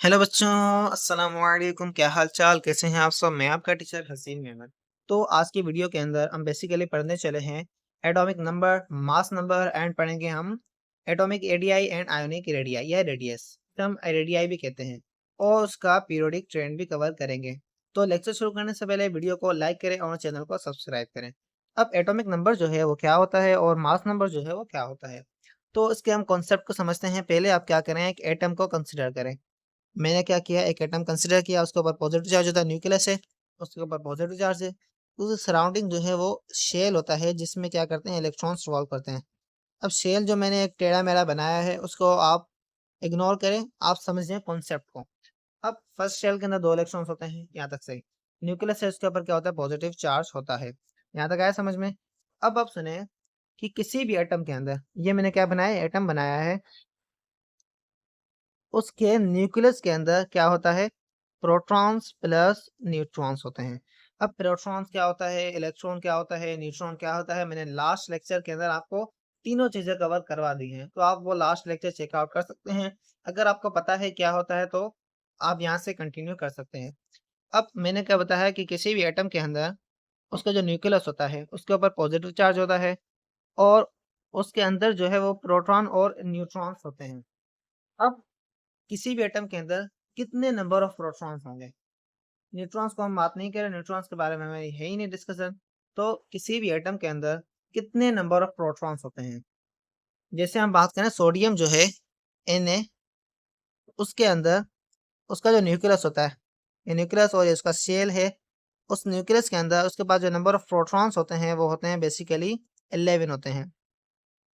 Hello बच्चों, अस्सलाम वालेकुम। क्या हाल चाल, कैसे हैं आप सब। मैं आपका टीचर हसीन मेमन। तो आज की वीडियो के अंदर हम बेसिकली पढ़ने चले हैं atomic number, mass number and पढ़ेंगे हम atomic ADI and ionic radii या रेडियस, हम रेडियाई भी कहते हैं, और उसका पीरियोडिक ट्रेंड भी कवर करेंगे। तो लेक्चर शुरू करने से पहले वीडियो को लाइक करें और चैनल को सब्सक्राइब करें। अब एटॉमिक नंबर जो है वो क्या होता है और मास नंबर जो है वो क्या होता है, तो इसके हम कॉन्सेप्ट को समझते हैं। पहले आप क्या करें, एक एटम को कंसिडर करें। मैंने क्या किया, एक एटम कंसिडर किया, उसके ऊपर पॉजिटिव चार्ज होता है, न्यूक्लियस है, उसके ऊपर पॉजिटिव चार्ज है। उसके सराउंडिंग जो है वो शेल होता है, जिसमें क्या करते हैं, इलेक्ट्रॉन्स रिवॉल्व करते हैं। अब शेल जो मैंने एक टेढ़ा मेढ़ा बनाया है उसको आप इग्नोर करें, आप समझें कॉन्सेप्ट को। अब फर्स्ट शेल के अंदर 2 इलेक्ट्रॉन्स होते हैं, यहाँ तक सही। न्यूक्लियस है, उसके ऊपर क्या होता है, पॉजिटिव चार्ज होता है। यहाँ तक आया समझ में। अब आप सुने कि किसी भी एटम के अंदर, ये मैंने क्या बनाया है, एटम बनाया है, उसके न्यूक्लियस के अंदर क्या होता है, प्रोटॉन्स प्लस न्यूट्रॉन्स होते हैं। अब प्रोटॉन्स क्या होता है, इलेक्ट्रॉन क्या होता है, न्यूट्रॉन क्या होता है, मैंने लास्ट लेक्चर के अंदर आपको तीनों चीजें कवर करवा दी हैं, तो आप वो लास्ट लेक्चर चेकआउट कर सकते हैं। अगर आपको पता है क्या होता है तो आप यहाँ से कंटिन्यू कर सकते हैं। अब मैंने क्या बताया कि किसी भी एटम के अंदर उसका जो न्यूक्लियस होता है उसके ऊपर पॉजिटिव चार्ज होता है, और उसके अंदर जो है वो प्रोटॉन और न्यूट्रॉन्स होते हैं। अब किसी भी एटम के अंदर कितने नंबर ऑफ प्रोटॉन्स होंगे, न्यूट्रॉन्स को हम बात नहीं करें, न्यूट्रॉन्स के बारे में हमें है ही नहीं डिस्कशन। तो किसी भी एटम के अंदर कितने नंबर ऑफ प्रोटॉन्स होते हैं, जैसे हम बात करें सोडियम जो है Na, उसके अंदर उसका जो न्यूक्लियस होता है, ये न्यूक्लियस और ये उसका शेल है, उस न्यूक्लियस के अंदर उसके पास जो नंबर ऑफ प्रोटॉन्स होते हैं वो होते हैं बेसिकली 11 होते हैं।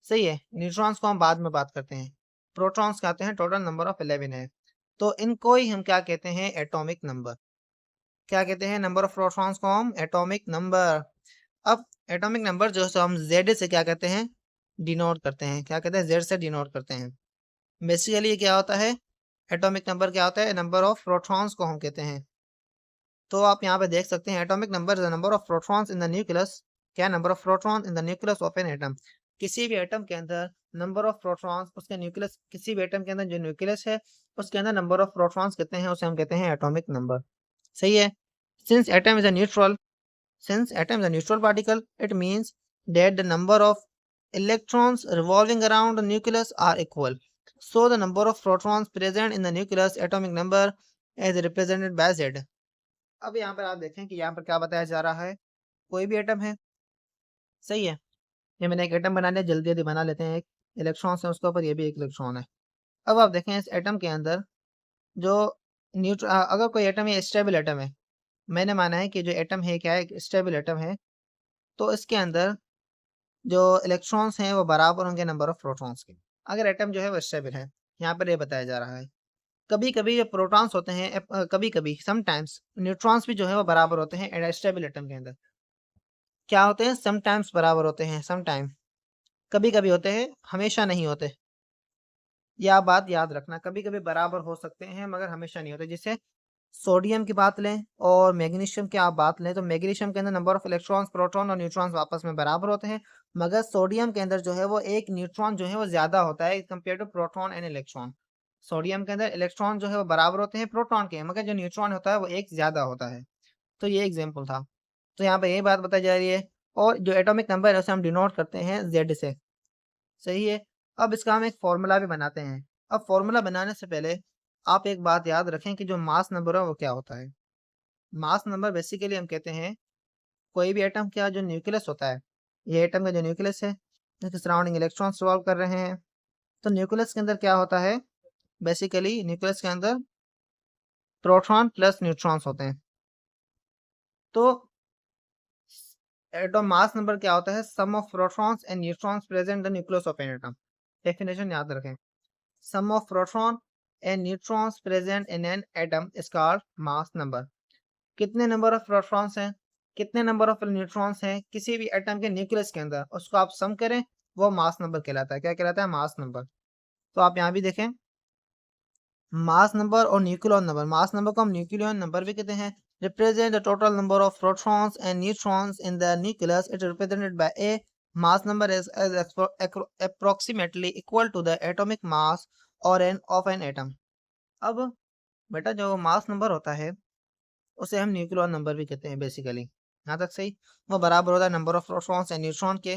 सही है, न्यूट्रॉन्स को हम बाद में बात करते हैं। प्रोटॉन्स क्या होते हैं, टोटल नंबर ऑफ 11 है। तो इनको ही हम क्या कहते हैं, एटॉमिक नंबर। क्या कहते हैं, नंबर ऑफ प्रोटॉन्स को हम एटॉमिक नंबर। अब एटॉमिक नंबर जो है हम जेड से क्या कहते हैं, डिनोट करते हैं। क्या कहते हैं, जेड से डिनोट करते हैं। बेसिकली ये क्या होता है, एटॉमिक नंबर क्या होता है, नंबर ऑफ प्रोटॉन्स को हम कहते हैं। तो आप यहाँ पे देख सकते हैं atomic number the number of protons in the nucleus. क्या, number of proton in the nucleus of an atom. किसी भी एटम के अंदर नंबर ऑफ प्रोटॉन्स, उसके न्यूक्लियस, किसी भी एटम के अंदर जो न्यूक्लियस है उसके अंदर नंबर ऑफ प्रोटॉन्स कितने हैं, उसे हम कहते हैं एटॉमिक नंबर। सही है। Since atom is a neutral, since atom is a neutral particle, it means that the number of electrons revolving around the nucleus are equal. So the number of protons present in the nucleus atomic number is represented by Z. अब यहाँ पर आप देखें कि यहाँ पर क्या बताया जा रहा है, कोई भी एटम है। सही है, ये मैंने एक एटम बना लिया, जल्दी जल्दी बना लेते हैं। एक इलेक्ट्रॉन है उसके ऊपर, ये भी एक इलेक्ट्रॉन है। अब आप देखें इस एटम के अंदर जो अगर कोई एटम ये स्टेबल एटम है, मैंने माना है कि जो एटम है क्या है, एक स्टेबल एटम है, तो इसके अंदर जो इलेक्ट्रॉन्स हैं वो बराबर होंगे नंबर ऑफ प्रोटॉन्स के, अगर एटम जो है वो स्टेबल है। यहाँ पर ये बताया जा रहा है। कभी कभी जो प्रोटॉन्स होते हैं, कभी कभी समटाइम्स न्यूट्रॉन्स भी जो है वो बराबर होते हैं स्टेबल एटम के अंदर। क्या होते हैं, समटाइम्स बराबर होते हैं, समटाइम, कभी कभी होते हैं, हमेशा नहीं होते। यह बात याद रखना, कभी कभी बराबर हो सकते हैं मगर हमेशा नहीं होते। जैसे सोडियम की बात लें और मैग्नीशियम की आप बात लें, तो मैग्नीशियम के अंदर नंबर ऑफ इलेक्ट्रॉन्स, प्रोटॉन और न्यूट्रॉन्स आपस में बराबर होते हैं, मगर सोडियम के अंदर जो है वो एक न्यूट्रॉन जो है वो ज्यादा होता है compare to proton and electron. Sodium के अंदर इलेक्ट्रॉन जो है वो बराबर होते हैं प्रोटॉन के, मगर जो न्यूट्रॉन होता है वो एक ज्यादा होता है। तो ये एग्जाम्पल था। तो यहाँ पे यही बात बताई जा रही है। और जो एटॉमिक नंबर है उसे हम डिनोट करते हैं जेड से। सही है। अब इसका हम एक फॉर्मूला भी बनाते हैं। अब फॉर्मूला बनाने से पहले आप एक बात याद रखें कि जो मास नंबर है वो क्या होता है। मास नंबर बेसिकली हम कहते हैं कोई भी एटम का जो न्यूक्लियस होता है, ये एटम का जो न्यूक्लियस है, इसके सराउंडिंग इलेक्ट्रॉन्स रिवॉल्व कर रहे हैं। तो न्यूक्लियस के अंदर क्या होता है, बेसिकली न्यूक्लियस के अंदर प्रोटॉन प्लस न्यूट्रॉन्स होते हैं। तो एटम मास नंबर क्या होता है, sum of protons and neutrons present the nucleus of an atom. Definition याद रखें, sum of proton and neutrons present in an atom is called mass number। कितने number of protons हैं, कितने number of neutrons हैं किसी भी atom के nucleus के अंदर, उसको आप सम करें, वो मास नंबर कहलाता है। क्या कहलाता है, मास नंबर। तो आप यहाँ भी देखें, मास नंबर और न्यूक्लियन नंबर, मास नंबर को हम न्यूक्लियन नंबर भी कहते हैं, represent the total number of protons and neutrons in the nucleus. It represented by A mass number is approximately equal to the atomic mass or an of an atom। अब बेटा जो mass number होता है उसे हम nuclear number भी कहते हैं बेसिकली। यहाँ तक सही। वो बराबर होता है number of protons and neutron के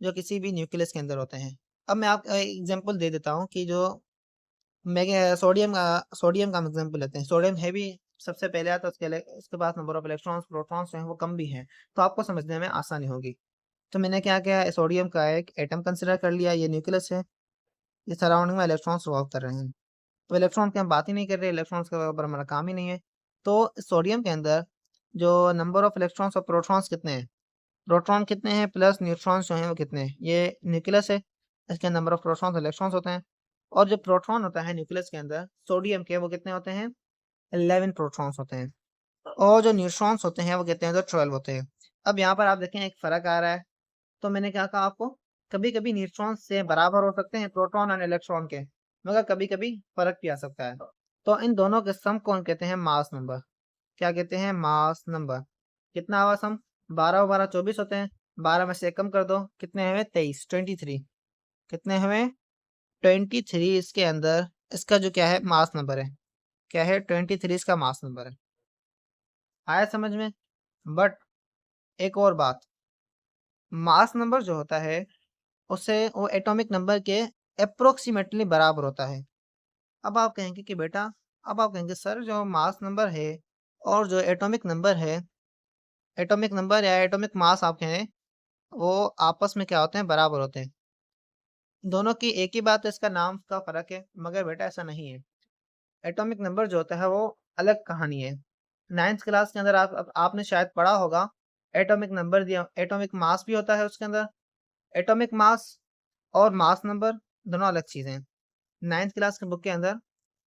जो किसी भी न्यूक्लियस के अंदर होते हैं। अब मैं आपको एग्जांपल दे देता हूँ कि जो सोडियम का हम एग्जांपल लेते हैं। सोडियम हैवी सबसे पहले आता है, उसके पास नंबर ऑफ इलेक्ट्रॉन्स प्रोटॉन्स हैं वो कम भी हैं, तो आपको समझने में आसानी होगी। तो मैंने क्या किया, सोडियम का एक एटम कंसिडर कर लिया, ये न्यूक्लियस है, ये सराउंडिंग में इलेक्ट्रॉन्स रिवॉल्व कर रहे हैं। तो इलेक्ट्रॉन की हम बात ही नहीं कर रहे, इलेक्ट्रॉन्स के ऊपर हमारा काम ही नहीं है। तो सोडियम के अंदर जो नंबर ऑफ इलेक्ट्रॉन्स और प्रोटॉन्स कितने हैं, प्रोटॉन कितने हैं प्लस न्यूट्रॉन्स जो हैं वो कितने हैं, ये न्यूक्लियस है, इसके नंबर ऑफ प्रोटॉन्स इलेक्ट्रॉन्स होते हैं। और जो प्रोटॉन होता है न्यूक्लियस के अंदर सोडियम के, वो कितने होते हैं, 11 प्रोटॉन्स होते हैं। और जो न्यूट्रॉन्स होते हैं वो कितने हैं, तो 12 होते हैं। अब यहाँ पर आप देखें एक फर्क आ रहा है। तो मैंने क्या कहा आपको, कभी कभी न्यूट्रॉन से बराबर हो सकते हैं प्रोटॉन और इलेक्ट्रॉन के, मगर कभी कभी फर्क भी आ सकता है। तो इन दोनों के सम को हम कहते हैं मास नंबर। क्या कहते हैं, मास नंबर। कितना हुआ सम, 12 और 12 24 होते हैं, 12 में से कम कर दो, कितने हुए, 23, 23। कितने हुए, 23। इसके अंदर इसका जो क्या है मास नंबर है, क्या है, 23 इसका मास नंबर है। आया समझ में। बट एक और बात, मास नंबर जो होता है उससे वो एटॉमिक नंबर के अप्रोक्सीमेटली बराबर होता है। अब आप कहेंगे कि बेटा, अब आप कहेंगे सर जो मास नंबर है और जो एटॉमिक नंबर है, एटॉमिक नंबर या एटॉमिक मास आप कहें, वो आपस में क्या होते हैं, बराबर होते हैं। दोनों की एक ही बात है, इसका नाम का फर्क है, मगर बेटा ऐसा नहीं है। एटॉमिक नंबर जो होता है वो अलग कहानी है। 9th क्लास के अंदर आपने शायद पढ़ा होगा, एटॉमिक नंबर दिया, एटॉमिक मास भी होता है उसके अंदर। एटॉमिक मास और मास नंबर दोनों अलग चीज़ें हैं। 9th क्लास की बुक के अंदर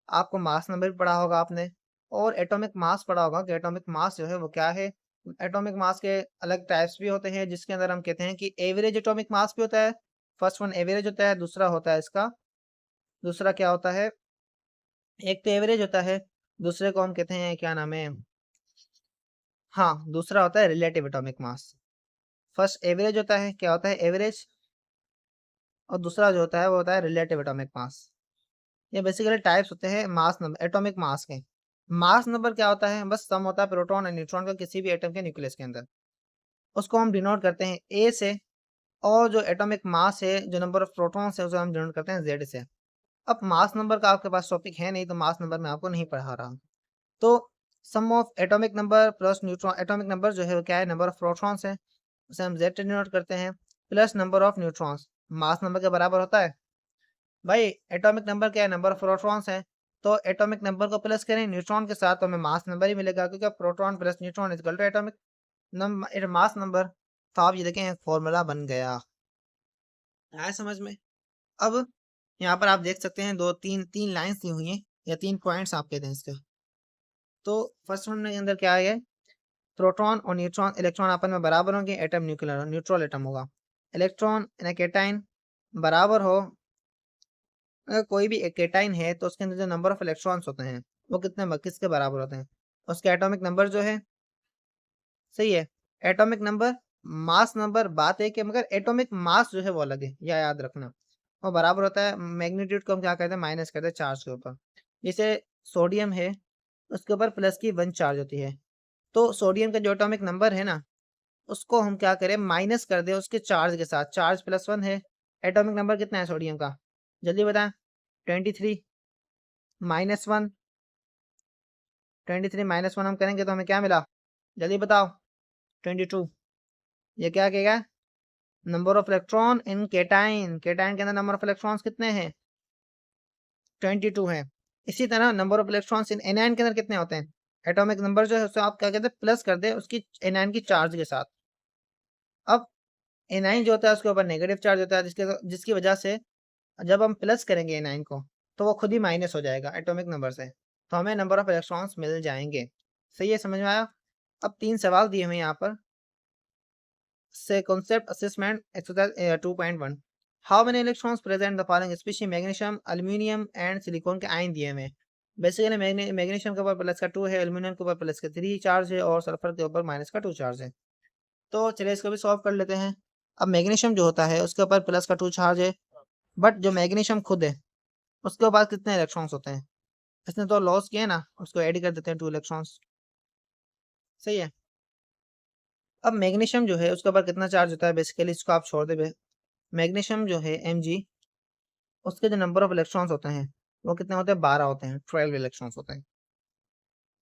आपको मास नंबर भी पढ़ा होगा आपने, और एटॉमिक मास पढ़ा होगा कि एटॉमिक मास जो है वो क्या है। एटॉमिक मास के अलग टाइप्स भी होते हैं, जिसके अंदर हम कहते हैं कि एवरेज एटॉमिक मास भी होता है। फर्स्ट वन एवरेज होता है, दूसरा होता है इसका, दूसरा क्या होता है, एक तो एवरेज होता है, दूसरे को हम कहते हैं, क्या नाम है, हाँ दूसरा होता है relative atomic mass. First average होता है, क्या होता है एवरेज, और दूसरा जो होता है वो होता है रिलेटिव एटॉमिक मास। ये बेसिकली टाइप्स होते हैं मास नंबर, एटॉमिक मास के। मास नंबर क्या होता है, बस सम होता है प्रोटॉन और न्यूट्रॉन का किसी भी एटम के न्यूक्लियस के अंदर। उसको हम डिनोट करते हैं ए से, और जो एटॉमिक मास है, जो नंबर ऑफ प्रोटॉन्स है, उसे हम डिनोट करते हैं जेड से। अब मास नंबर का आपके पास टॉपिक है नहीं, तो मास नंबर मैं आपको नहीं पढ़ा रहा हूँ। तो sum of atomic number plus neutron, atomic number जो है वो क्या है, नंबर ऑफ प्रोटॉन्स है, उसे हम जेड से डिनोट करते हैं, plus number of neutrons, mass number के बराबर होता है। भाई एटॉमिक नंबर क्या है, नंबर ऑफ प्रोटॉन्स है, तो एटॉमिक नंबर को प्लस करें न्यूट्रॉन के साथ तो हमें मास नंबर ही मिलेगा, क्योंकि proton plus neutron equal to atomic number, mass number. तो आप ये देखें फॉर्मूला बन गया। आया समझ में। अब यहाँ पर आप देख सकते हैं दो तीन तीन लाइंस दी हुई हैं, या 3 पॉइंट्स आप कहते हैं इसके। तो फर्स्ट वन के अंदर क्या है, प्रोटॉन और न्यूट्रॉन इलेक्ट्रॉन आपस में बराबर होंगे, एटम न्यूक्लियर न्यूट्रल एटम होगा। इलेक्ट्रॉन इन केटाइन बराबर हो, अगर कोई भी एक केटाइन है तो उसके अंदर जो नंबर ऑफ इलेक्ट्रॉन्स होते हैं वो कितने किसके बराबर होते हैं, उसके एटॉमिक नंबर जो है, सही है, एटॉमिक नंबर, मास नंबर बात है कि, मगर एटॉमिक मास जो है वो अलग है, यह याद रखना। वो बराबर होता है मैग्नीट्यूड को हम क्या कहते हैं, माइनस कहते हैं चार्ज के ऊपर। जैसे सोडियम है, उसके ऊपर प्लस की 1 चार्ज होती है, तो सोडियम का जो एटॉमिक नंबर है ना, उसको हम क्या करें, माइनस कर दे उसके चार्ज के साथ, चार्ज +1 है। एटॉमिक नंबर कितना है सोडियम का, जल्दी बताएं, 23 -1, 23 -1 हम करेंगे तो हमें क्या मिला, जल्दी बताओ, 22। ये क्या कहेगा, number of electron in cation, cation के अंदर नंबर ऑफ इलेक्ट्रॉन्स कितने हैं, 22 है। इसी तरह number of electrons in anion के अंदर कितने होते हैं, एटॉमिक नंबर जो है उससे आप क्या कहते हैं, प्लस कर दे उसकी एनायन की चार्ज के साथ। अब एनाइन जो होता है उसके ऊपर नेगेटिव चार्ज होता है, जिसके जिसकी वजह से जब हम प्लस करेंगे एनाइन को, तो वो खुद ही माइनस हो जाएगा एटॉमिक नंबर से, तो हमें नंबर ऑफ इलेक्ट्रॉन्स मिल जाएंगे। सही है, समझ में आया। अब 3 सवाल दिए हुए हैं यहाँ पर, से concept assessment exercise 2.1। How many electrons present the following species, magnesium aluminium and silicon के आयन दिए हुए हैं। बेसिकली मैग्नीशियम के ऊपर प्लस का 2 है, एल्यूमिनियम के ऊपर प्लस का 3 चार्ज है, और सल्फर के ऊपर माइनस का 2 चार्ज है। तो चलिए इसको भी सॉल्व कर लेते हैं। अब मैग्नीशियम जो होता है उसके ऊपर प्लस का 2 चार्ज है, बट जो मैग्नीशियम खुद है उसके पास कितने इलेक्ट्रॉन्स होते हैं, इसने तो लॉस किया ना, उसको ऐड कर देते हैं 2 इलेक्ट्रॉन्स। सही है। अब मैग्नीशियम जो है उसके ऊपर कितना चार्ज होता है, बेसिकली इसको आप छोड़ दे। मैग्नीशियम जो है Mg, उसके जो नंबर ऑफ इलेक्ट्रॉन्स होते हैं वो कितने होते हैं, 12 होते हैं, 12 इलेक्ट्रॉन्स होते हैं।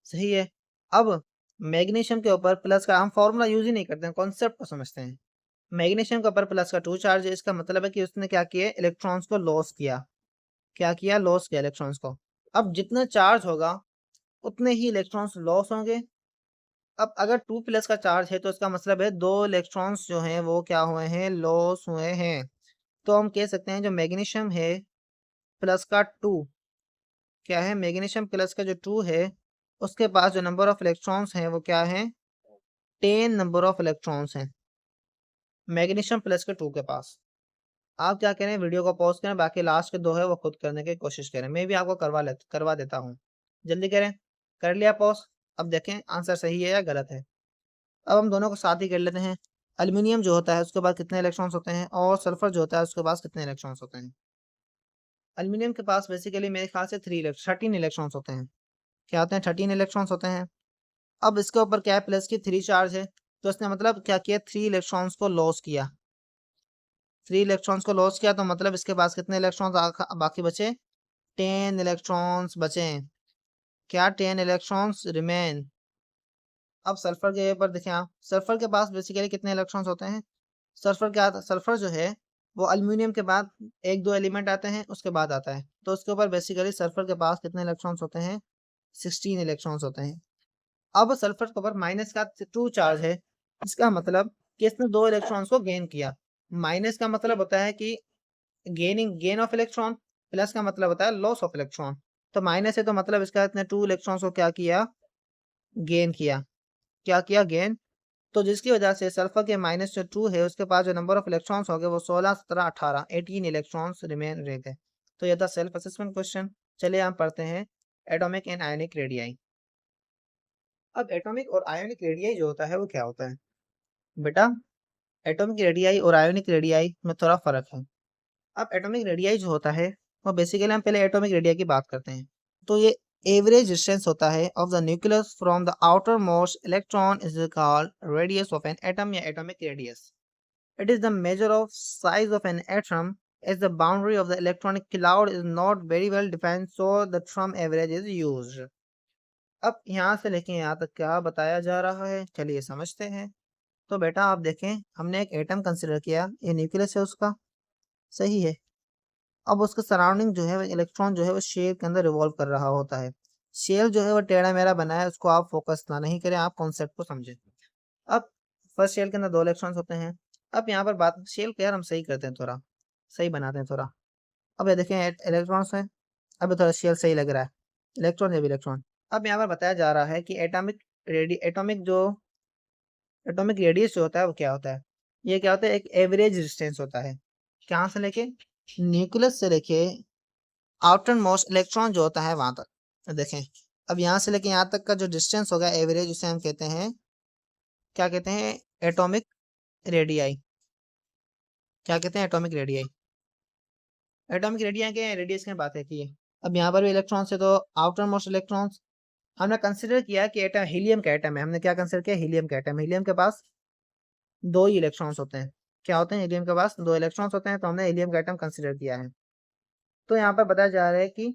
सही है। अब मैग्नीशियम के ऊपर प्लस का हम फॉर्मूला यूज ही नहीं करते हैं, कॉन्सेप्ट को समझते हैं। मैग्नीशियम के ऊपर प्लस का 2 चार्ज है, इसका मतलब है कि उसने क्या किया, इलेक्ट्रॉन्स को लॉस किया। क्या किया, लॉस किया इलेक्ट्रॉन्स को। अब जितना चार्ज होगा उतने ही इलेक्ट्रॉन्स लॉस होंगे। अब अगर 2 प्लस का चार्ज है तो इसका मतलब है 2 इलेक्ट्रॉन्स जो हैं वो क्या हुए हैं, लॉस हुए हैं। तो हम कह सकते हैं जो मैग्नीशियम है प्लस का 2, क्या है, मैग्नीशियम प्लस का जो 2 है उसके पास जो नंबर ऑफ इलेक्ट्रॉन्स हैं वो क्या है, 10 नंबर ऑफ इलेक्ट्रॉन्स हैं मैग्नीशियम प्लस के 2 के पास। आप क्या करें, वीडियो को पॉज करें, बाकी लास्ट के 2 है वो खुद करने की कोशिश करें, मैं भी आपको करवा देता हूँ। जल्दी करें। कर लिया पॉज। अब देखें आंसर सही है या गलत है। अब हम दोनों को साथ ही कर लेते हैं। एल्यूमिनियम जो होता है उसके पास कितने इलेक्ट्रॉन्स होते हैं, और सल्फर जो होता है उसके पास कितने इलेक्ट्रॉन्स होते हैं। एल्यूमिनियम के पास बेसिकली मेरे ख्याल से 13 इलेक्ट्रॉन्स होते हैं। क्या होते हैं, 13 इलेक्ट्रॉन्स होते हैं। अब इसके ऊपर क्या है, प्लस की 3 चार्ज है, तो इसने मतलब क्या किया, 3 इलेक्ट्रॉन्स को लॉस किया। 3 इलेक्ट्रॉन्स को लॉस किया तो मतलब इसके पास कितने इलेक्ट्रॉन्स बाकी बचे, 10 इलेक्ट्रॉन्स बचे। क्या, 10 इलेक्ट्रॉन्स रिमेन। अब सल्फर के ऊपर देखें आप, सल्फर के पास बेसिकली कितने इलेक्ट्रॉन्स होते हैं। सल्फर क्या आता है, सल्फर जो है वो अल्मीनियम के बाद एक दो एलिमेंट आते हैं उसके बाद आता है, तो उसके ऊपर बेसिकली सल्फर के पास कितने इलेक्ट्रॉन्स होते हैं, 16 इलेक्ट्रॉन्स होते हैं। अब सल्फर के ऊपर माइनस का 2 चार्ज है, इसका मतलब कि इसने 2 इलेक्ट्रॉन्स को गेन किया। माइनस का मतलब होता है कि गेन ऑफ इलेक्ट्रॉन, प्लस का मतलब होता है लॉस ऑफ इलेक्ट्रॉन। तो माइनस है तो मतलब इसका इतने 2 इलेक्ट्रॉन्स को क्या किया, गेन किया। क्या किया, गेन। तो जिसकी वजह से सल्फर के माइनस जो 2 है उसके पास जो नंबर ऑफ इलेक्ट्रॉन्स हो गए वो 16, 17, 18, 18 इलेक्ट्रॉन्स रिमेन रह गए। तो यह था सेल्फ असेसमेंट क्वेश्चन। चलिए हम पढ़ते हैं एटॉमिक एंड आयोनिक रेडियाई। अब एटॉमिक और आयोनिक रेडियाई जो होता है वो क्या होता है बेटा, एटॉमिक रेडियाई और आयोनिक रेडियाई में थोड़ा फर्क है। अब एटॉमिक रेडियाई जो होता है वो बेसिकली, हम पहले एटॉमिक रेडियाई की बात करते हैं। तो ये एवरेज डिस्टेंस होता है of the nucleus from the outermost electron is called radius of an atom या atomic radius. It is the measure of size of an atom as the boundary of the electronic cloud is not very well defined, so the term average is used. अब यहाँ से लेके यहाँ तक क्या बताया जा रहा है, चलिए समझते हैं। तो बेटा आप देखें, हमने एक एटम कंसिडर किया, ये न्यूक्लियस है उसका, सही है। अब उसके सराउंडिंग जो है वो इलेक्ट्रॉन जो है वो शेल के अंदर रिवॉल्व कर रहा होता है। शेल जो है वो टेढ़ा मेढ़ा बना है, उसको आप फोकस ना नहीं करें, आप कॉन्सेप्ट को समझें। अब फर्स्ट शेल के अंदर 2 इलेक्ट्रॉन्स होते हैं। अब यहाँ पर बात शेल को यार हम सही करते हैं, थोड़ा सही बनाते हैं थोड़ा। अब ये देखें इलेक्ट्रॉन्स हैं, अब थोड़ा शेल सही लग रहा है, इलेक्ट्रॉन है भी इलेक्ट्रॉन। अब यहाँ पर बताया जा रहा है कि एटॉमिक रेडियस जो होता है वो क्या होता है, ये क्या होता है, एक एवरेज डिस्टेंस होता है। कहाँ से लेके, न्यूक्लियस से लेके आउटर मोस्ट इलेक्ट्रॉन जो होता है वहां तक। तो देखें, अब यहाँ से लेके यहाँ तक का जो डिस्टेंस होगा एवरेज, उसे हम कहते हैं, क्या कहते हैं, एटॉमिक रेडियाई। क्या कहते हैं, एटॉमिक रेडियाई। एटॉमिक रेडियाई के रेडियस की बात है की है। अब यहाँ पर भी इलेक्ट्रॉन्स है, तो आउटर मोस्ट इलेक्ट्रॉन्स हमने कंसिडर किया कि एटम हीलियम का एटम है। हमने क्या कंसिडर किया, हीलियम का एटम। हीलियम के पास 2 ही इलेक्ट्रॉन्स होते हैं। क्या होते हैं, हीलियम के पास 2 इलेक्ट्रॉन्स होते हैं, तो हमने हीलियम का एटम कंसिडर किया है। तो यहाँ पर बताया जा रहा है कि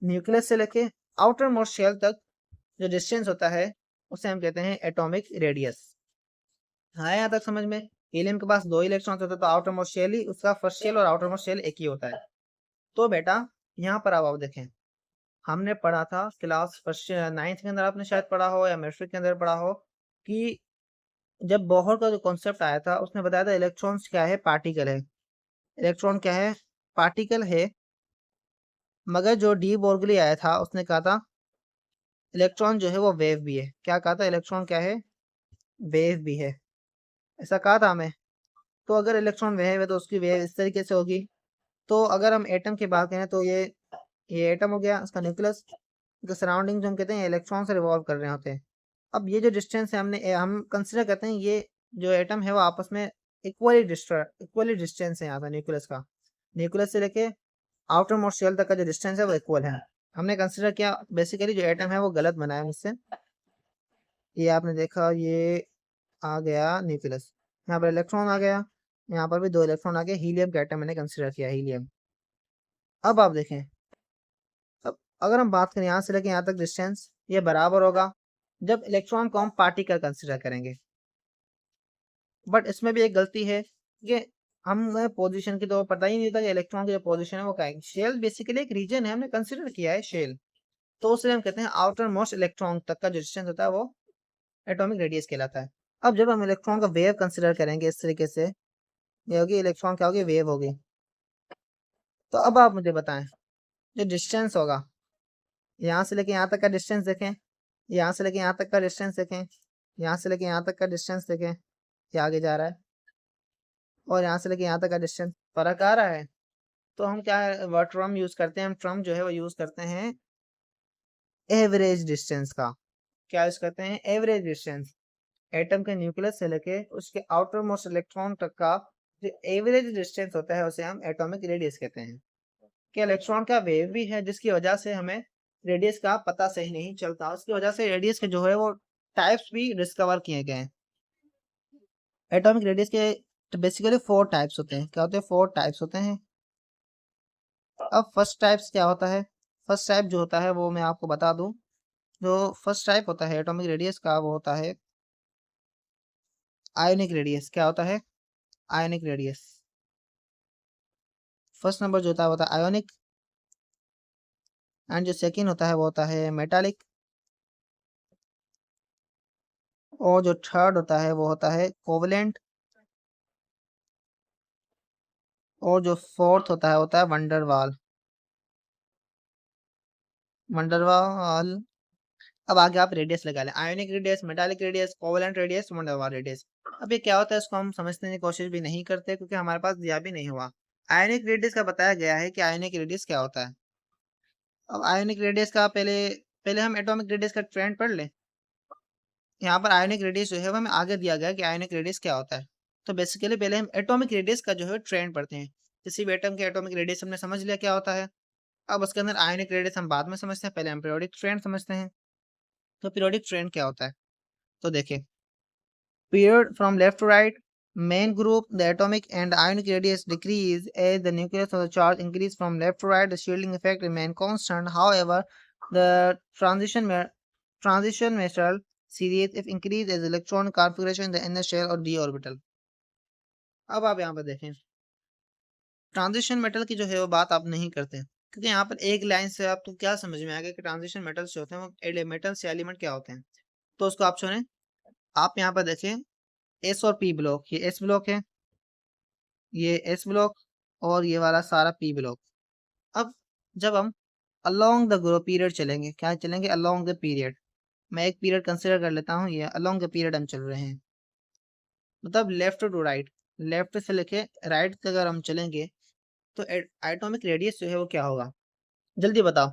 न्यूक्लियस से लेके आउटर मोस्ट शेल तक जो डिस्टेंस होता है उसे हम कहते हैं एटॉमिक रेडियस। हाँ, यहाँ तक समझ में। हीलियम के पास 2 इलेक्ट्रॉन्स होते हैं, तो आउटर मोस्ट शेल ही उसका, फर्स्ट शेल और आउटर मोस्ट शेल एक ही होता है। तो बेटा यहाँ पर अब आप देखें, हमने पढ़ा था क्लास फर्स्ट 9th के अंदर, आपने शायद पढ़ा हो या मैट्रिक के अंदर पढ़ा हो, कि जब बोहर का जो कॉन्सेप्ट आया था उसने बताया था इलेक्ट्रॉन्स क्या है, पार्टिकल है। इलेक्ट्रॉन क्या है, पार्टिकल है। मगर जो डी बोर्गली आया था उसने कहा था इलेक्ट्रॉन जो है वो वेव भी है। क्या कहा था, इलेक्ट्रॉन क्या है, वेव भी है, ऐसा कहा था हमें। तो अगर इलेक्ट्रॉन वेव है तो उसकी वेव इस तरीके से होगी। तो अगर हम एटम की बात करें तो ये एटम हो गया, उसका न्यूक्लियस, जो सराउंडिंग जो हम कहते हैं इलेक्ट्रॉन से रिवॉल्व कर रहे होते हैं। अब ये जो डिस्टेंस है हम कंसिडर करते हैं, ये जो एटम है वो आपस में इक्वली डिस्टेंस है यहाँ का न्यूक्लियस का। न्यूक्लियस से लेके आउटर मोस्ट शेल तक का जो डिस्टेंस है वो इक्वल है। हमने कंसिडर किया बेसिकली जो एटम है वो गलत बना है मुझसे। ये आपने देखा, ये आ गया न्यूक्लियस, यहाँ पर इलेक्ट्रॉन आ गया, यहाँ पर भी 2 इलेक्ट्रॉन आ गए, हीलियम का एटम मैंने कंसिडर किया, हीलियम। अब आप देखें, अब अगर हम बात करें यहाँ से लेके यहाँ तक डिस्टेंस, ये बराबर होगा जब इलेक्ट्रॉन को हम पार्टिकल कंसिडर करेंगे। बट इसमें भी एक गलती है कि हमें पोजीशन की तो पता ही नहीं था कि इलेक्ट्रॉन की जो पोजीशन है वो क्या है। शेल बेसिकली एक रीजन है, हमने कंसिडर किया है शेल, तो उससे हम कहते हैं आउटर मोस्ट इलेक्ट्रॉन तक का जो डिस्टेंस होता है वो एटॉमिक रेडियस कहलाता है। अब जब हम इलेक्ट्रॉन का वेव कंसिडर करेंगे इस तरीके से, ये होगी इलेक्ट्रॉन क्या होगी, वेव होगी। तो अब आप मुझे बताएं, जो डिस्टेंस होगा यहाँ से लेके यहाँ तक का डिस्टेंस देखें, यहाँ से लेके यहाँ तक का डिस्टेंस देखें, यहाँ से लेके यहाँ तक का डिस्टेंस देखें, ये आगे जा रहा है, और यहाँ से लेके यहाँ तक का डिस्टेंस फर्क आ रहा है। तो हम क्या वर्ड ट्रम यूज करते हैं, हम ट्रम जो है वो यूज करते हैं एवरेज डिस्टेंस का। क्या यूज करते हैं, एवरेज डिस्टेंस। एटम के न्यूक्लियस से लेके उसके आउटर मोस्ट इलेक्ट्रॉन तक का जो एवरेज डिस्टेंस होता है उसे हम एटॉमिक रेडियस कहते हैं। कि इलेक्ट्रॉन का वेव भी है जिसकी वजह से हमें रेडियस का पता सही नहीं चलता, उसकी वजह से रेडियस के जो है वो टाइप्स भी डिस्कवर किए गए हैं। एटॉमिक रेडियस के बेसिकली 4 टाइप्स होते हैं। क्या होते हैं, 4 टाइप्स होते हैं। अब फर्स्ट टाइप्स क्या होता है, फर्स्ट टाइप जो होता है वो मैं आपको बता दूं। जो फर्स्ट टाइप होता है एटॉमिक रेडियस का वो होता है आयोनिक रेडियस। क्या होता है, आयोनिक रेडियस। फर्स्ट नंबर जो होता है वो होता है आयोनिक, एंड जो सेकंड होता है वो होता है मेटालिक, और जो थर्ड होता है वो होता है कोवलेंट, और जो फोर्थ होता है वंडरवाल, वंडरवाल। अब आगे आप रेडियस लगा लें, ionic radius, metallic radius, covalent radius, van der Waals radius. अब ये क्या होता है इसको हम समझने की कोशिश भी नहीं करते क्योंकि हमारे पास दिया भी नहीं हुआ। आयोनिक रेडियस का बताया गया है कि आयोनिक रेडियस क्या होता है। अब आयोनिक रेडियस का पहले पहले हम एटॉमिक रेडियस का ट्रेंड पढ़ लें। यहाँ पर आयोनिक रेडियस जो है वो हमें आगे दिया गया है कि आयोनिक रेडियस क्या होता है। तो बेसिकली पहले हम एटॉमिक रेडियस का जो है ट्रेंड पढ़ते हैं। किसी भी एटम के एटॉमिक रेडियस हमने समझ लिया क्या होता है। अब उसके अंदर आयोनिक रेडियस हम बाद में समझते हैं, पहले हम पीरियोडिक ट्रेंड समझते हैं। तो पीरियोडिक ट्रेंड क्या होता है, तो देखिए, period from left to right, main group, the atomic and ionic radius decrease as the nucleus of the charge increase from left to right. The shielding effect remain constant. However, the transition metal series if increase as electron configuration in the inner shell or d orbital. अब आप यहाँ पर देखें, transition metal की जो है वो बात आप नहीं करते क्योंकि यहाँ पर एक लाइन से आपको क्या समझ में आएगा कि ट्रांजिशन मेटल्स जो होते हैं वो मेटल्स या एलिमेंट क्या होते हैं। तो उसको आप सुने, आप यहाँ पर देखें एस और पी ब्लॉक, ये एस ब्लॉक है, ये एस ब्लॉक, और ये वाला सारा पी ब्लॉक। अब जब हम अलोंग द ग्रो पीरियड चलेंगे, क्या चलेंगे, अलोंग द पीरियड। मैं एक पीरियड कंसिडर कर लेता हूँ, ये अलोंग द पीरियड हम चल रहे हैं, मतलब लेफ्ट टू राइट, लेफ्ट से लेके राइट तक अगर हम चलेंगे तो एटॉमिक रेडियस जो है वो क्या होगा, जल्दी बताओ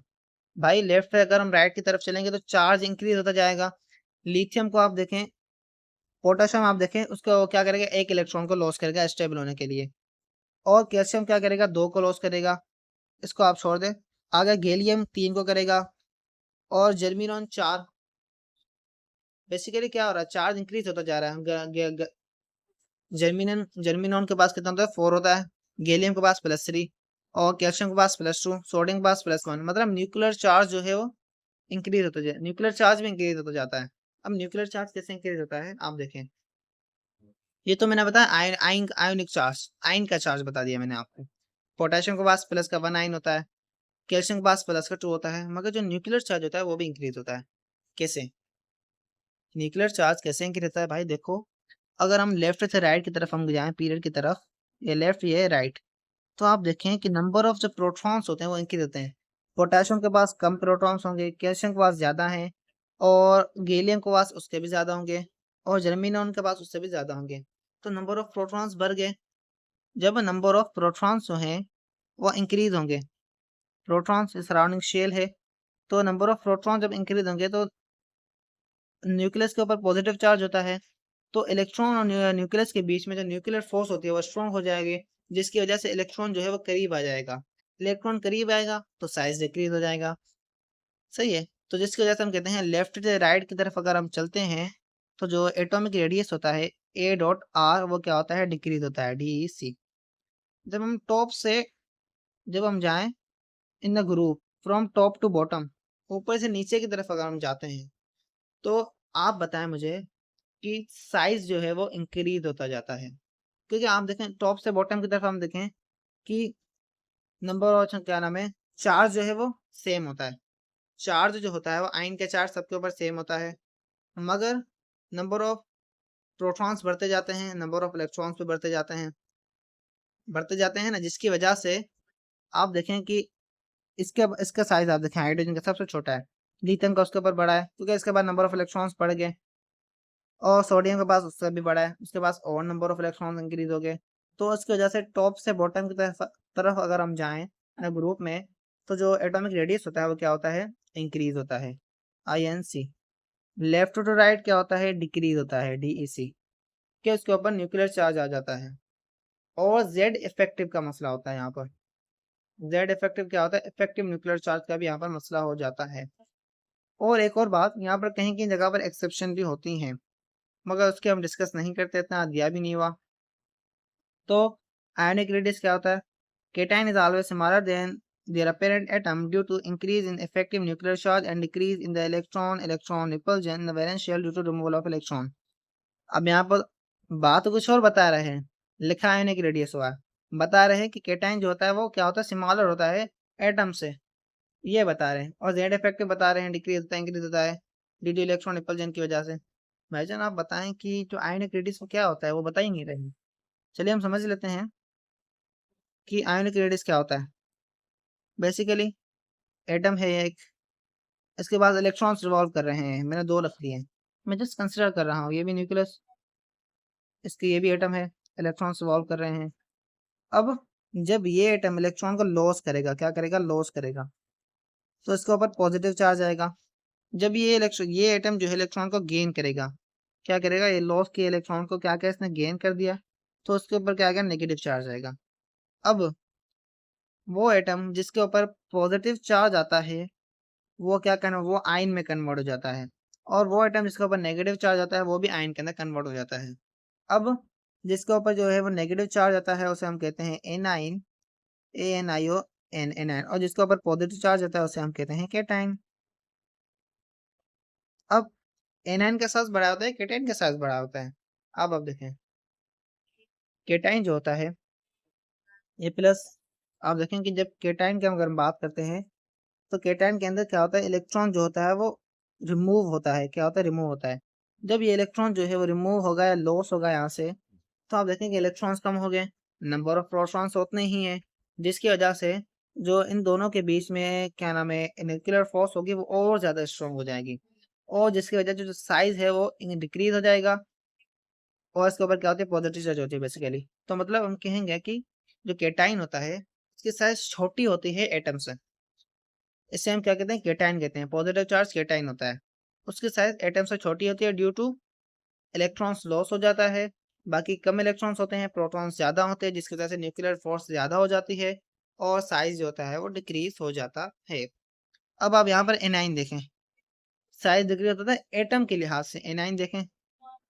भाई। लेफ्ट से अगर हम राइट की तरफ चलेंगे तो चार्ज इंक्रीज होता जाएगा। लिथियम को आप देखें, पोटेशियम आप देखें, उसको क्या करेगा, एक इलेक्ट्रॉन को लॉस करेगा स्टेबल होने के लिए। और कैल्शियम क्या करेगा, 2 को लॉस करेगा, इसको आप छोड़ दें। आगे गैलियम 3 को करेगा, और जर्मीनॉन 4। बेसिकली क्या हो रहा है, चार्ज इंक्रीज होता जा रहा है। जर्मीनॉन के पास कितना होता है, 4 होता है, गैलियम के पास +3, और कैल्शियम के पास +2, सोडियम के पास +1। मतलब न्यूक्लियर चार्ज जो है वो इंक्रीज होता जाए, न्यूक्लियर चार्ज भी इंक्रीज होता जाता है। अब न्यूक्लियर चार्ज कैसे इंक्रीज होता है आप देखें, ये तो मैंने बताया आयोनिक चार्ज, आयन का चार्ज बता दिया मैंने आपको। पोटेशियम के पास प्लस का 1 आयन होता है, कैल्शियम के पास प्लस का 2 होता है, मगर जो न्यूक्लियर चार्ज होता है वो भी इंक्रीज होता है। कैसे, न्यूक्लियर चार्ज कैसे इंक्रीज होता है भाई, देखो, अगर हम लेफ्ट से राइट की तरफ हम जाएं पीरियड की तरफ, ये लेफ्ट ये राइट, तो आप देखें कि नंबर ऑफ जो प्रोटॉन्स होते हैं वो इंक्रीज होते हैं। पोटेशियम के पास कम प्रोटॉन्स होंगे, कैल्शियम के पास ज़्यादा हैं, और गैलियम के पास उसके भी ज़्यादा होंगे, और जर्मीनियम के पास उससे भी ज़्यादा होंगे। तो नंबर ऑफ प्रोटॉन्स बढ़ गए। जब नंबर ऑफ प्रोटॉन्स जो हैं वो इंक्रीज होंगे, प्रोटॉन्स सराउंडिंग शेल है, तो नंबर ऑफ प्रोटॉन जब इंक्रीज होंगे तो न्यूक्लियस के ऊपर पॉजिटिव चार्ज होता है, तो इलेक्ट्रॉन और न्यूक्लियस के बीच में जो न्यूक्लियर फोर्स होती है वो स्ट्रॉन्ग हो जाएगी, जिसकी वजह से इलेक्ट्रॉन जो है वो करीब आ जाएगा। इलेक्ट्रॉन करीब आएगा तो साइज डिक्रीज हो जाएगा, सही है। तो जिसकी वजह से हम कहते हैं लेफ्ट से राइट की तरफ अगर हम चलते हैं तो जो एटॉमिक रेडियस होता है ए डॉट आर वो क्या होता है, डिक्रीज होता है, डी ई सी। जब हम टॉप से जब हम जाएं in the group from top to bottom, ऊपर से नीचे की तरफ अगर हम जाते हैं तो आप बताएं मुझे कि साइज जो है वो इंक्रीज होता जाता है। क्योंकि आप देखें टॉप से बॉटम की तरफ हम देखें कि नंबर ऑफ क्या नाम है, चार्ज जो है वो सेम होता है। चार्ज जो होता है वो आयन के चार्ज सबके ऊपर सेम होता है, मगर नंबर ऑफ प्रोटॉन्स बढ़ते जाते हैं, नंबर ऑफ इलेक्ट्रॉन्स भी बढ़ते जाते हैं ना, जिसकी वजह से आप देखें कि इसके इसका साइज आप देखें हाइड्रोजन का सबसे छोटा है, लिथियम का उसके ऊपर बड़ा है क्योंकि इसके बाद नंबर ऑफ इलेक्ट्रॉन्स बढ़ गए, और सोडियम के पास उससे भी बड़ा है, उसके पास और नंबर ऑफ इलेक्ट्रॉन्स इंक्रीज हो गए। तो इसकी वजह से टॉप से बॉटम की तरफ अगर हम जाएं ग्रुप में तो जो एटॉमिक रेडियस होता है वो क्या होता है, इंक्रीज होता है, I N C. Left to right क्या होता है, डिक्रीज होता है, डी ई सी। के उसके ऊपर न्यूक्लियर चार्ज आ जाता है। और जेड इफेक्टिव का मसला होता है यहाँ पर। जेड इफेक्टिव क्या होता है, इफेक्टिव न्यूक्लियर चार्ज का भी यहाँ पर मसला हो जाता है। और एक और बात, यहाँ पर कहीं कहीं जगह पर एक्सेप्शन भी होती हैं, मगर उसके हम डिस्कस नहीं करते, इतना दिया भी नहीं हुआ। तो आयोनिक रेडियस क्या होता है, cation is always smaller than their apparent atom due to increase in effective nuclear charge and decrease in the electron repulsion in the valence shell due to removal of electron। अब यहाँ पर बात तो कुछ और बता रहे हैं, लिखा आयोनिक रेडियस हुआ है, बता रहे हैं कि केटाइन जो होता है वो क्या होता है, स्मॉलर होता है एटम से, ये बता रहे हैं। और जेड इफेक्टिव बता रहे हैं डिक्रीज होता है, इंक्रीज होता है ड्यू टू इलेक्ट्रॉन रिपल्जन की वजह से। भाईजान आप बताएं कि जो आयोनिक रेडियस वो क्या होता है, वो बता ही नहीं रहे। चलिए हम समझ लेते हैं कि आयोनिक रेडियस क्या होता है। बेसिकली एटम है एक, इसके बाद इलेक्ट्रॉन्स रिवॉल्व कर रहे हैं, मैंने दो रख दिए हैं, मैं जस्ट कंसिडर कर रहा हूँ, ये भी न्यूक्लियस, इसके ये भी एटम है, इलेक्ट्रॉन्स रिवॉल्व कर रहे हैं। अब जब ये एटम इलेक्ट्रॉन को लॉस करेगा, क्या करेगा, लॉस करेगा, तो इसके ऊपर पॉजिटिव चार्ज आएगा। जब ये एटम जो है इलेक्ट्रॉन को गेन करेगा, क्या करेगा, ये लॉस किए इलेक्ट्रॉन को क्या क्या इसने गेन कर दिया, तो उसके ऊपर क्या आएगा, नेगेटिव चार्ज आएगा। अब वो एटम जिसके ऊपर पॉजिटिव चार्ज आता है वो क्या करना, वो आयन में कन्वर्ट हो जाता है, और वो एटम जिसके ऊपर नेगेटिव चार्ज आता है वो भी आयन के अंदर कन्वर्ट हो जाता है। अब जिसके ऊपर जो है वो नेगेटिव चार्ज आता है उसे हम कहते हैं A9, A N I O N, A9. और जिसके ऊपर पॉजिटिव चार्ज आता है उसे हम कहते हैं केटाइन। अब एनाइन का साइज बड़ा होता है, केटाइन का साइज बड़ा होता है। अब देखें केटाइन जो होता है ये प्लस, आप देखें कि जब केटाइन की अगर हम बात करते हैं तो केटाइन के अंदर क्या होता है, इलेक्ट्रॉन जो होता है वो रिमूव होता है, क्या होता है, रिमूव होता है। जब ये इलेक्ट्रॉन जो है वो रिमूव होगा या लॉस होगा यहाँ से, तो आप देखें कि इलेक्ट्रॉन्स कम हो गए, नंबर ऑफ प्रोटॉन्स उतने ही हैं, जिसकी वजह से जो इन दोनों के बीच में क्या नाम है न्यूक्लियर फोर्स होगी वो और ज़्यादा स्ट्रॉन्ग हो जाएगी, और जिसकी वजह से जो साइज है वो डिक्रीज हो जाएगा, और इसके ऊपर क्या होती है, पॉजिटिव चार्ज होती है बेसिकली। तो मतलब हम कहेंगे कि जो केटाइन होता है इसकी साइज छोटी होती है एटम से, इसे हम क्या कहते हैं, केटाइन कहते हैं, पॉजिटिव चार्ज केटाइन होता है। उसकी साइज एटम से छोटी होती है ड्यू टू इलेक्ट्रॉन्स लॉस हो जाता है, बाकी कम इलेक्ट्रॉन्स होते हैं, प्रोटॉन्स ज़्यादा होते हैं, जिसकी वजह से न्यूक्लियर फोर्स ज़्यादा हो जाती है, और साइज जो होता है वो डिक्रीज हो जाता है। अब आप यहाँ पर एनाइन देखें, साइज डिक्रीज होता है एटम के लिहाज से। एनाइन देखें,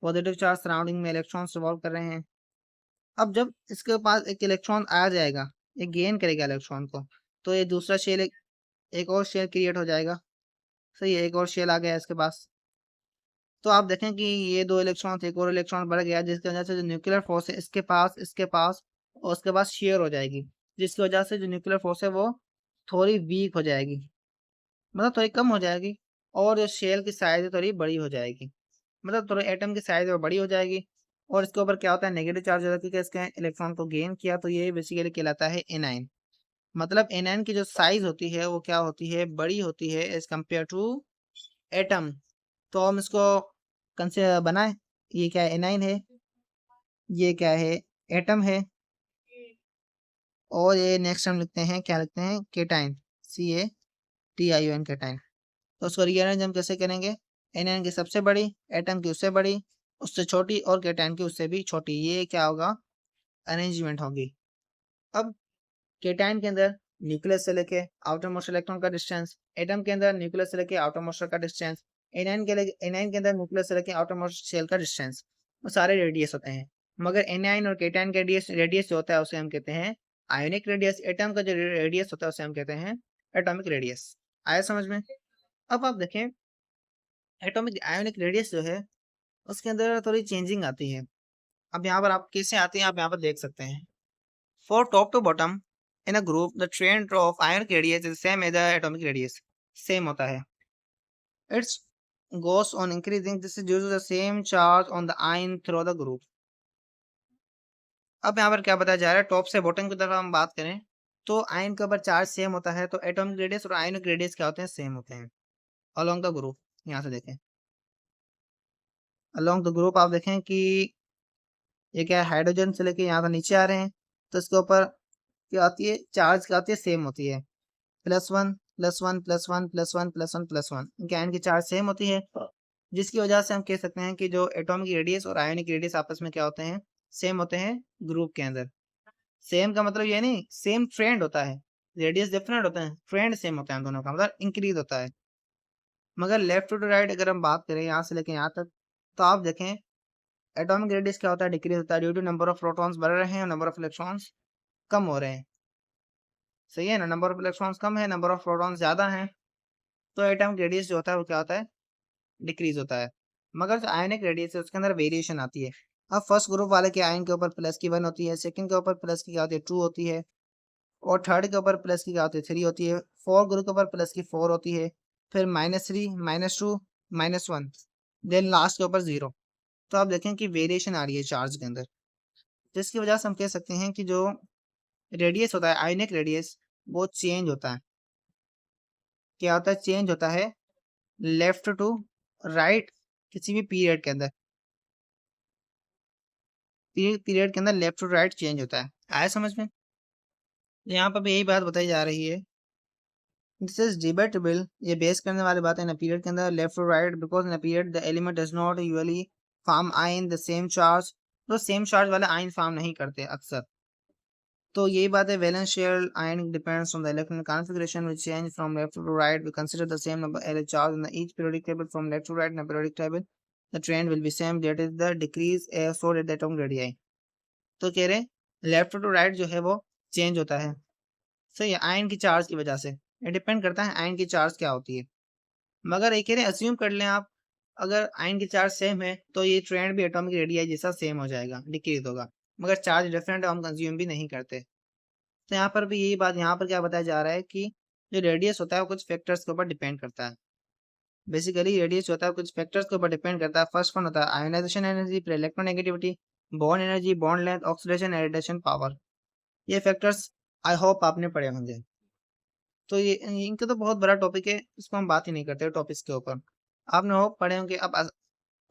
पॉजिटिव चार्ज सराउंडिंग में इलेक्ट्रॉन्स रिवॉल्व कर रहे हैं। अब जब इसके पास एक इलेक्ट्रॉन आ जाएगा, ये गेन करेगा इलेक्ट्रॉन को, तो ये दूसरा शेल एक और शेल क्रिएट हो जाएगा। सही है, एक और शेल आ गया इसके पास। तो आप देखें कि ये दो इलेक्ट्रॉन थे, एक और इलेक्ट्रॉन बढ़ गया, जिसकी वजह से जो न्यूक्लियर फोर्स है इसके पास और उसके पास शेयर हो जाएगी, जिसकी वजह से जो न्यूक्लियर फोर्स है वो थोड़ी वीक हो जाएगी, मतलब थोड़ी कम हो जाएगी, और जो शेल की साइज है थोड़ी बड़ी हो जाएगी, मतलब थोड़ी एटम की साइज है वो बड़ी हो जाएगी। और इसके ऊपर क्या होता है, नेगेटिव चार्ज हो जाता है, क्योंकि इसके इलेक्ट्रॉन को गेन किया, तो ये बेसिकली कहलाता है एनाइन। मतलब एनाइन की जो साइज होती है वो क्या होती है, बड़ी होती है एज कम्पेयर टू एटम। तो हम इसको कंसिडर बनाए, ये क्या है, एनाइन है, ये क्या है, एटम है, और ये नेक्स्ट हम लिखते हैं, क्या लिखते हैं, cation, C A T I O N, cation. तो उसको रीअरेंज हम कैसे करेंगे, एनाइन की सबसे बड़ी, एटम की उससे बड़ी, उससे छोटी, और केटाइन की उससे भी छोटी, ये क्या होगा, अरेंजमेंट होगी। अब केटाइन के अंदर न्यूक्लियस से लेके आउटर मोस्ट इलेक्ट्रॉन का डिस्टेंस, एटम के अंदर न्यूक्लियस से लेके आउटर मोस्ट का डिस्टेंस, एनाइन के अंदर न्यूक्लियस से लेके आउटर मोस्ट शेल का डिस्टेंस, वो सारे रेडियस होते हैं। मगर एनाइन और केटाइन का रेडियस जो होता है उसे हम कहते हैं आयोनिक रेडियस। एटम का जो रेडियस होता है उसे हम कहते हैं एटॉमिक रेडियस। आया समझ में? अब आप देखें एटॉमिक आयोनिक रेडियस जो है उसके अंदर थोड़ी चेंजिंग आती है। अब यहाँ पर आप कैसे आती है आप यहाँ पर देख सकते हैं। For top to bottom in a group, the trend of ionic radius is same as the atomic radius. Same होता है. It goes on increasing. This is due to the same charge on the ion through the group. अब यहाँ पर क्या बताया जा रहा है, टॉप से बॉटम की तरफ हम बात करें तो आयन के ऊपर चार्ज सेम होता है, तो एटॉमिक रेडियस और आयनिक रेडियस क्या होते हैं, सेम होते हैं अलोंग द ग्रुप। यहाँ से देखें अलोंग द ग्रुप आप देखें कि ये क्या है, हाइड्रोजन से लेके यहाँ पर नीचे आ रहे हैं, तो इसके ऊपर क्या आती है, चार्ज क्या आती है, सेम होती है, +1 +1 +1 +1 +1 +1। इनके आयन की चार्ज सेम होती है, जिसकी वजह से हम कह सकते हैं कि जो एटॉमिक रेडियस और आयोनिक रेडियस आपस में क्या होते हैं, सेम होते हैं ग्रुप के अंदर। सेम का मतलब ये नहीं सेम ट्रेंड होता है, रेडियस डिफरेंट होता है, ट्रेंड सेम होता है दोनों का, मतलब इंक्रीज होता है। मगर लेफ्ट टू राइट अगर हम बात करें यहाँ से लेके यहाँ तक, तो आप देखें एटॉमिक रेडियस क्या होता है, डिक्रीज होता है due to number of protons बढ़ रहे हैं और नंबर ऑफ इलेक्ट्रॉन्स कम हो रहे हैं। सही है ना, नंबर ऑफ इलेक्ट्रॉन्स कम है, नंबर ऑफ प्रोटॉन्स ज्यादा हैं, तो एटॉमिक रेडियस जो होता है वो क्या होता है, डिक्रीज होता है। मगर जो आयनिक रेडियस है उसके अंदर वेरिएशन आती है। अब फर्स्ट ग्रुप वाले के आयन के ऊपर प्लस की 1 होती है, सेकंड के ऊपर प्लस की क्या होती है, 2 होती है, और थर्ड के ऊपर प्लस की क्या होती है, 3 होती है, फोर्थ ग्रुप के ऊपर प्लस की 4 होती है, फिर -3 -2 -1, देन लास्ट के ऊपर 0। तो आप देखें कि वेरिएशन आ रही है चार्ज के अंदर, जिसकी वजह से हम कह सकते हैं कि जो रेडियस होता है आयनिक रेडियस वो चेंज होता है। क्या होता है, चेंज होता है लेफ्ट टू राइट किसी भी पीरियड के अंदर, पीरियड के अंदर लेफ्ट टू राइट चेंज होता है। आया समझ में? तो यहाँ पर भी यही बात बताई जा रही है, दिस इज डिबेटेबल, ये बेस करने वाली बात है ना पीरियड के अंदर left to right, because in period the element does not usually form ion the same charge, तो सेम चार्ज वाले आयन फॉर्म नहीं करते अक्सर। तो यही बात है, valence share ion depends on the electron configuration which change from left to right, we consider the same number L charge in each periodic table from left to right in periodic table, the trend will be same, that is the decrease so that the atomic radius. तो कह रहे left to right जो है वो change होता है, सही है, आयन की चार्ज की वजह से, ये डिपेंड करता है आयन की चार्ज क्या होती है। मगर एक कह रहे अज्यूम कर लें आप, अगर आयन की चार्ज सेम है तो ये ट्रेंड भी एटॉमिक रेडियस जैसा सेम हो जाएगा, डिक्रीज होगा। मगर चार्ज डिफरेंट है, हम कंज्यूम भी नहीं करते। तो यहाँ पर भी यही बात, यहाँ पर क्या बताया जा रहा है कि जो रेडियस होता है वो कुछ फैक्टर्स के ऊपर डिपेंड करता है। बेसिकली रेडियस होता है कुछ फैक्टर्स के ऊपर डिपेंड करता है। फर्स्ट वन होता है आयोनाइजेशन एनर्जी, फिर electronegativity, bond energy, bond length, oxidation and radiation power. ये फैक्टर्स आई होप आपने पढ़े होंगे। तो ये इनका तो बहुत बड़ा टॉपिक है, इसको हम बात ही नहीं करते टॉपिक्स के ऊपर, आपने होप पढ़े होंगे। अब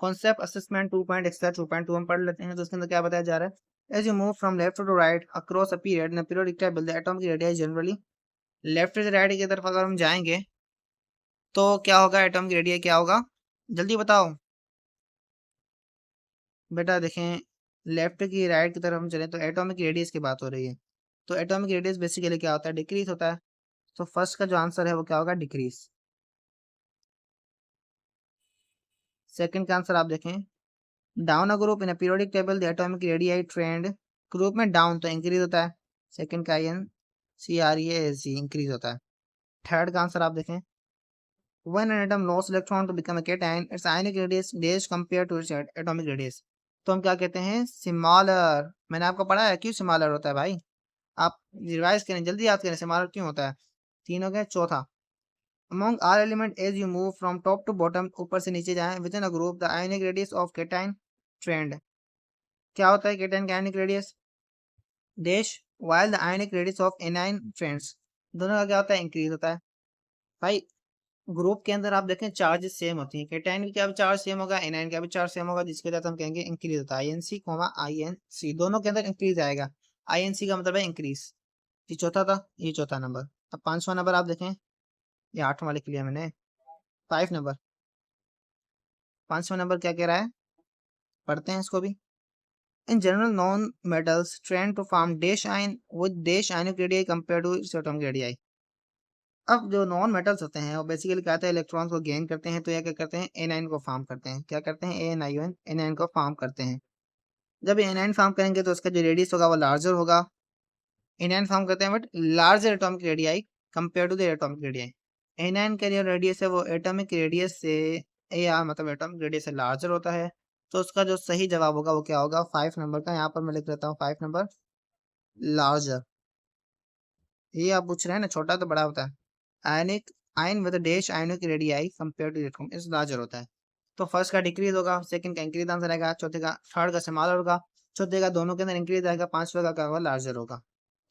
कॉन्सेप्ट असेसमेंट 2 एक्स्ट्रा 2.2 हम पढ़ लेते हैं। तो उसके अंदर क्या बताया जा रहा है, as you move from left to right across a period in periodic table the atomic radius generally, left से राइट की तरफ अगर हम जाएंगे तो क्या होगा, एटॉमिक रेडियस क्या होगा, जल्दी बताओ बेटा। देखें लेफ्ट की राइट की तरफ हम चलें तो एटॉमिक रेडियस की बात हो रही है, तो एटॉमिक रेडियस बेसिकली क्या होता है, डिक्रीज होता है। तो फर्स्ट का जो आंसर है वो क्या होगा, डिक्रीज। सेकंड का आंसर आप देखें, down a group in a periodic table the atomic radius trend, group में डाउन तो इंक्रीज होता है, सेकंड का आयन CREAC इंक्रीज होता है। थर्ड का आंसर आप देखें, when an atom lost electron to become a cation its ionic radius dash compared to its atomic radius, तो हम क्या कहते हैं, सिमॉलर। मैंने आपको पढ़ा है क्यों सिमॉलर होता है भाई, आप रिवाइज करें, जल्दी याद करें सिमॉलर क्यों होता है। तीन हो गए, चौथा, among all element as you move from top to bottom, ऊपर से नीचे जाएं within a group the ionic radius of cation trend, क्या होता है cation का ionic radius dash, while the ionic radius of anion trends, दोनों का क्या होता है, इंक्रीज होता है। भाई ग्रुप के अंदर आप देखें चार्जेस सेम होती हैं, केटाइन का भी चार्ज सेम होगा, एनाइन का भी चार्ज सेम होगा, जिसके साथ हम कहेंगे इंक्रीज होता है, INC दोनों के अंदर इंक्रीज आएगा। INC का मतलब है इंक्रीज। ये चौथा था, ये चौथा नंबर। अब पांचवा नंबर आप देखें, ये आठवां लिख लिया मैंने, 5 नंबर। पांचवा नंबर क्या कह रहा है, पढ़ते हैं इसको भी। In general non metals trend to form dash ion with dash ionic radii compare to its atomic radii. अब जो नॉन मेटल्स होते हैं वो बेसिकली क्या होता है, इलेक्ट्रॉन्स को गेन करते हैं तो ये क्या करते हैं, एनाइन को फॉर्म करते हैं। क्या करते हैं, एएनआईओएन, एनाइन को फॉर्म करते हैं। जब एनाइन फॉर्म करेंगे तो उसका जो रेडियस होगा वो लार्जर होगा। एनाइन फॉर्म करते हैं but larger atomic radii compare to the atomic radii. Anion का जो रेडियस है वो एटॉमिक रेडियस से या मतलब एटॉमिक रेडियस से लार्जर होता है। तो उसका जो सही जवाब होगा वो क्या होगा, 5 नंबर का। यहाँ पर मैं लिख देता हूँ 5 नंबर, लार्जर। ये आप पूछ रहे हैं ना, छोटा तो बड़ा होता है। Ionic ion with dash ionic radii compare to electron is larger होता है। तो फर्स्ट का डिक्रीज होगा, सेकंड का इंक्रीज आंसर आएगा, चौथे का थर्ड का स्मॉलर होगा, चौथे का दोनों के अंदर इंक्रीज आएगा, पांचवे का क्या होगा, लार्जर होगा।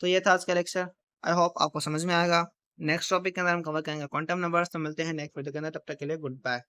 तो ये था आज का लेक्चर। आई होप आपको समझ में आएगा। नेक्स्ट टॉपिक के अंदर हम कवर करेंगे क्वांटम नंबर्स। तो मिलते हैं नेक्स्ट वीडियो के अंदर, तब तक के लिए गुड बाय।